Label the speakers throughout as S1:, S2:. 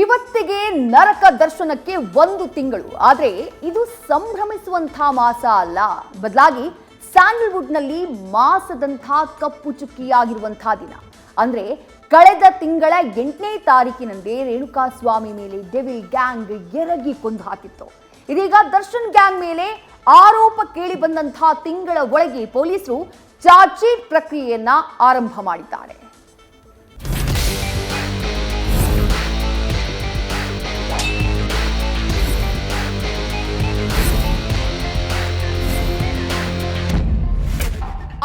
S1: ಇವತ್ತಿಗೆ ನರಕ ದರ್ಶನಕ್ಕೆ 1 ತಿಂಗಳು. ಆದರೆ ಇದು ಸಂಭ್ರಮಿಸುವಂಥ ಮಾಸ ಅಲ್ಲ, ಬದಲಾಗಿ ಸ್ಯಾಂಡಲ್ವುಡ್ನಲ್ಲಿ ಮಾಸದಂಥ ಕಪ್ಪು ಚುಕ್ಕಿಯಾಗಿರುವಂಥ ದಿನ. ಅಂದ್ರೆ ಕಳೆದ ತಿಂಗಳ 8ನೇ ತಾರೀಕಿನಂದೇ ರೇಣುಕಾಸ್ವಾಮಿ ಮೇಲೆ ಡೆವಿಲ್ ಗ್ಯಾಂಗ್ ಎರಗಿ ಕೊಂದು ಹಾಕಿತ್ತು. ಇದೀಗ ದರ್ಶನ್ ಗ್ಯಾಂಗ್ ಮೇಲೆ ಆರೋಪ ಕೇಳಿ ಬಂದಂಥ ತಿಂಗಳ ಒಳಗೆ ಪೊಲೀಸರು ಚಾರ್ಜ್ ಶೀಟ್ ಪ್ರಕ್ರಿಯೆಯನ್ನ ಆರಂಭ ಮಾಡಿದ್ದಾರೆ.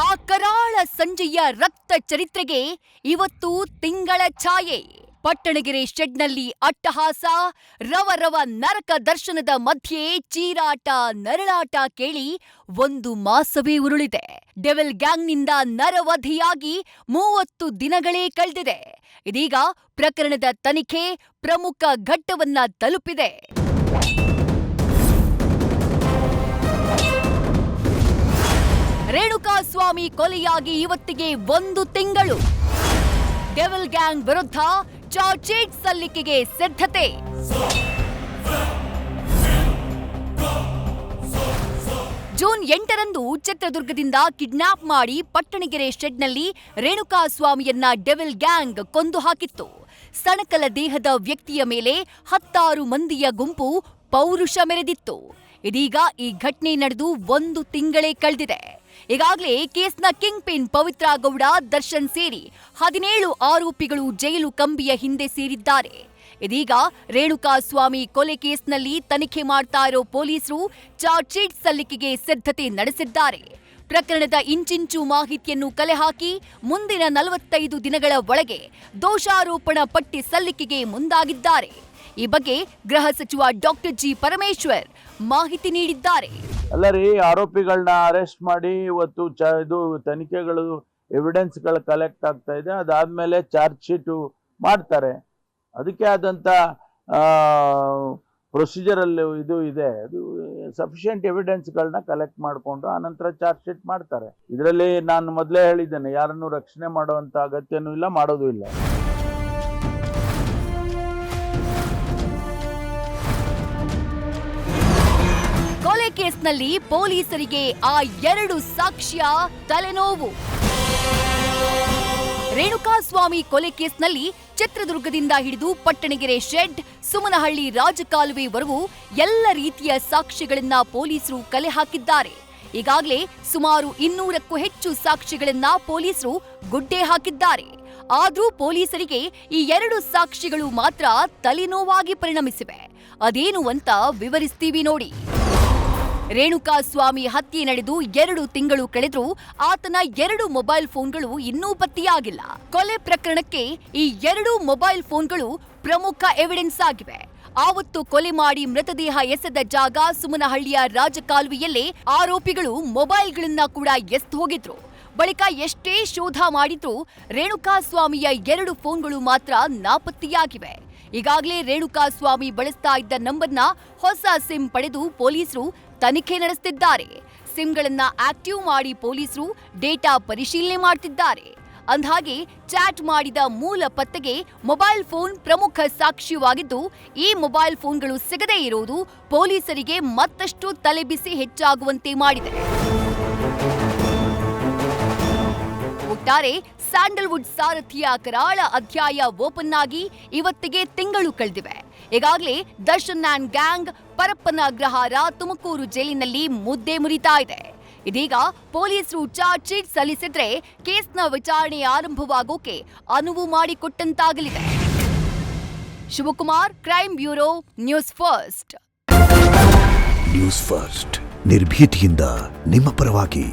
S1: ಆ ಕರಾಳ ಸಂಜೆಯ ರಕ್ತ ಚರಿತ್ರೆಗೆ ಇವತ್ತು ತಿಂಗಳ ಛಾಯೆ. ಪಟ್ಟಣಗೆರೆ ಶೆಡ್ನಲ್ಲಿ ಅಟ್ಟಹಾಸ, ರವ ನರಕ ದರ್ಶನದ ಮಧ್ಯೆ ಚೀರಾಟ ನರಳಾಟ ಕೇಳಿ 1 ಮಾಸವೇ ಉರುಳಿದೆ. ಡೆವಿಲ್ ಗ್ಯಾಂಗ್ನಿಂದ ನರವಧಿಯಾಗಿ 30 ದಿನಗಳೇ ಕಳೆದಿದೆ. ಇದೀಗ ಪ್ರಕರಣದ ತನಿಖೆ ಪ್ರಮುಖ ಘಟ್ಟವನ್ನ ತಲುಪಿದೆ. ರೇಣುಕಾಸ್ವಾಮಿ ಕೊಲೆಯಾಗಿ ಇವತ್ತಿಗೆ 1 ತಿಂಗಳು. ಡೆವಿಲ್ ಗ್ಯಾಂಗ್ ವಿರುದ್ಧ ಚಾರ್ಜ್ ಶೀಟ್ ಸಲ್ಲಿಕೆಗೆ ಸಿದ್ಧತೆ. ಜೂನ್ 8ರಂದು ಚಿತ್ರದುರ್ಗದಿಂದ ಕಿಡ್ನಾಪ್ ಮಾಡಿ ಪಟ್ಟಣಗೆರೆ ಶೆಡ್ನಲ್ಲಿ ರೇಣುಕಾಸ್ವಾಮಿಯನ್ನ ಡೆವಿಲ್ ಗ್ಯಾಂಗ್ ಕೊಂದು ಹಾಕಿತ್ತು. ಸಣಕಲ ದೇಹದ ವ್ಯಕ್ತಿಯ ಮೇಲೆ 10 ಮಂದಿಯ ಗುಂಪು ಪೌರುಷ ಮೆರೆದಿತ್ತು. ಇದೀಗ ಈ ಘಟನೆ ನಡೆದು 1 ತಿಂಗಳೇ ಕಳೆದಿದೆ. ಈಗಾಗಲೇ ಕೇಸ್ನ ಕಿಂಗ್ ಪಿನ್ ಪವಿತ್ರ ಗೌಡ, ದರ್ಶನ್ ಸೇರಿ 17 ಆರೋಪಿಗಳು ಜೈಲು ಕಂಬಿಯ ಹಿಂದೆ ಸೇರಿದ್ದಾರೆ. ಇದೀಗ ರೇಣುಕಾಸ್ವಾಮಿ ಕೊಲೆ ಕೇಸ್ನಲ್ಲಿ ತನಿಖೆ ಮಾಡ್ತಾ ಇರೋ ಪೊಲೀಸರು ಚಾರ್ಜ್ ಶೀಟ್ ಸಲ್ಲಿಕೆಗೆ ಸಿದ್ಧತೆ ನಡೆಸಿದ್ದಾರೆ. ಪ್ರಕರಣದ ಇಂಚಿಂಚು ಮಾಹಿತಿಯನ್ನು ಕಲೆ ಹಾಕಿ ಮುಂದಿನ 45 ದಿನಗಳ ಒಳಗೆ ದೋಷಾರೋಪಣಾ ಪಟ್ಟಿ ಸಲ್ಲಿಕೆಗೆ ಮುಂದಾಗಿದ್ದಾರೆ. ಈ ಬಗ್ಗೆ ಗೃಹ ಸಚಿವ ಡಾಕ್ಟರ್ ಜಿ ಪರಮೇಶ್ವರ್ ಮಾಹಿತಿ ನೀಡಿದ್ದಾರೆ.
S2: ಅಲ್ಲ ರೀ, ಆರೋಪಿಗಳನ್ನ ಅರೆಸ್ಟ್ ಮಾಡಿ ಇವತ್ತು ಇದು ತನಿಖೆಗಳು ಎವಿಡೆನ್ಸ್ಗಳು ಕಲೆಕ್ಟ್ ಆಗ್ತಾ ಇದೆ. ಅದಾದ್ಮೇಲೆ ಚಾರ್ಜ್ ಶೀಟು ಮಾಡ್ತಾರೆ. ಅದಕ್ಕೆ ಆದಂಥ ಪ್ರೊಸೀಜರಲ್ಲಿ ಇದು ಇದೆ. ಅದು ಸಫಿಷಿಯೆಂಟ್ ಎವಿಡೆನ್ಸ್ಗಳನ್ನ ಕಲೆಕ್ಟ್ ಮಾಡಿಕೊಂಡು ಆನಂತರ ಚಾರ್ಜ್ ಶೀಟ್ ಮಾಡ್ತಾರೆ. ಇದರಲ್ಲಿ ನಾನು ಮೊದಲೇ ಹೇಳಿದ್ದೇನೆ, ಯಾರನ್ನು ರಕ್ಷಣೆ ಮಾಡುವಂಥ ಅಗತ್ಯನೂ ಇಲ್ಲ, ಮಾಡೋದು ಇಲ್ಲ.
S1: ಕೊಲೆ ಕೇಸ್ನಲ್ಲಿ ಪೊಲೀಸರಿಗೆ ಆ 2 ಸಾಕ್ಷ್ಯ ತಲೆನೋವು. ರೇಣುಕಾಸ್ವಾಮಿ ಕೊಲೆ ಕೇಸ್ನಲ್ಲಿ ಚಿತ್ರದುರ್ಗದಿಂದ ಹಿಡಿದು ಪಟ್ಟಣಗೆರೆ ಶೆಡ್, ಸುಮನಹಳ್ಳಿ ರಾಜಕಾಲುವೆವರೆಗೂ ಎಲ್ಲ ರೀತಿಯ ಸಾಕ್ಷ್ಯಗಳನ್ನ ಪೊಲೀಸರು ಕಲೆ ಹಾಕಿದ್ದಾರೆ. ಈಗಾಗಲೇ ಸುಮಾರು 200ಕ್ಕೂ ಹೆಚ್ಚು ಸಾಕ್ಷ್ಯಗಳನ್ನ ಪೊಲೀಸರು ಗುಡ್ಡೆ ಹಾಕಿದ್ದಾರೆ. ಆದ್ರೂ ಪೊಲೀಸರಿಗೆ ಈ 2 ಸಾಕ್ಷ್ಯಗಳು ಮಾತ್ರ ತಲೆನೋವಾಗಿ ಪರಿಣಮಿಸಿವೆ. ಅದೇನು ಅಂತ ವಿವರಿಸ್ತೀವಿ ನೋಡಿ. ರೇಣುಕಾಸ್ವಾಮಿ ಹತ್ಯೆ ನಡೆದು 2 ತಿಂಗಳು ಕಳೆದ್ರೂ ಆತನ 2 ಮೊಬೈಲ್ ಫೋನ್ಗಳು ಇನ್ನೂ ಪತ್ತೆಯಾಗಿಲ್ಲ. ಕೊಲೆ ಪ್ರಕರಣಕ್ಕೆ ಈ 2 ಮೊಬೈಲ್ ಫೋನ್ಗಳು ಪ್ರಮುಖ ಎವಿಡೆನ್ಸ್ ಆಗಿವೆ. ಆವತ್ತು ಕೊಲೆ ಮಾಡಿ ಮೃತದೇಹ ಎಸೆದ ಜಾಗ ಸುಮನಹಳ್ಳಿಯ ರಾಜಕಾಲುವೆಯಲ್ಲೇ ಆರೋಪಿಗಳು ಮೊಬೈಲ್ಗಳನ್ನ ಕೂಡ ಎಸ್ದು ಹೋಗಿದ್ರು. ಬಳಿಕ ಎಷ್ಟೇ ಶೋಧ ಮಾಡಿದ್ರೂ ರೇಣುಕಾಸ್ವಾಮಿಯ 2 ಫೋನ್ಗಳು ಮಾತ್ರ ನಾಪತ್ತೆಯಾಗಿವೆ. ಈಗಾಗಲೇ ರೇಣುಕಾಸ್ವಾಮಿ ಬಳಸ್ತಾ ಇದ್ದ ನಂಬರ್ನ ಹೊಸ ಸಿಮ್ ಪಡೆದು ಪೊಲೀಸರು ತನಿಖೆ ನಡೆಸುತ್ತಿದ್ದಾರೆ. ಸಿಮ್ಗಳನ್ನ ಆಕ್ಟಿವ್ ಮಾಡಿ ಪೊಲೀಸರು ಡೇಟಾ ಪರಿಶೀಲನೆ ಮಾಡ್ತಿದ್ದಾರೆ. ಅಂದ್ಹಾಗೆ ಚಾಟ್ ಮಾಡಿದ ಮೂಲ ಪತ್ತೆಗೆ ಮೊಬೈಲ್ ಫೋನ್ ಪ್ರಮುಖ ಸಾಕ್ಷ್ಯವಾಗಿದ್ದು, ಈ ಮೊಬೈಲ್ ಫೋನ್ಗಳು ಸಿಗದೇ ಇರೋದು ಪೊಲೀಸರಿಗೆ ಮತ್ತಷ್ಟು ತಲೆಬಿಸಿ ಹೆಚ್ಚಾಗುವಂತೆ ಮಾಡಿದೆ. ಒಟ್ಟಾರೆ ಸ್ಯಾಂಡಲ್ವುಡ್ ಸಾರಥಿಯ ಕರಾಳ ಅಧ್ಯಾಯ ಓಪನ್ ಆಗಿ ಇವತ್ತಿಗೆ ತಿಂಗಳು ಕಳೆದಿವೆ. ಈಗಾಗಲೇ ದರ್ಶನ್ ಅಂಡ್ ಗ್ಯಾಂಗ್ ಪರಪ್ಪನ ಅಗ್ರಹಾರ ತುಮಕೂರು ಜೈಲಿನಲ್ಲಿ ಮುದ್ದೆ ಮುರಿತಾ ಇದೆ. ಇದೀಗ ಪೊಲೀಸರು ಚಾರ್ಜ್ ಶೀಟ್ ಸಲ್ಲಿಸಿದ್ರೆ ಕೇಸ್ನ ವಿಚಾರಣೆ ಆರಂಭವಾಗೋಕೆ ಅನುವು ಮಾಡಿಕೊಟ್ಟಂತಾಗಲಿದೆ. Shivakumar, crime bureau, news first.
S3: News first ನಿರ್ಭೀತಿಯಿಂದ ನಿಮ್ಮ ಪರವಾಗಿ.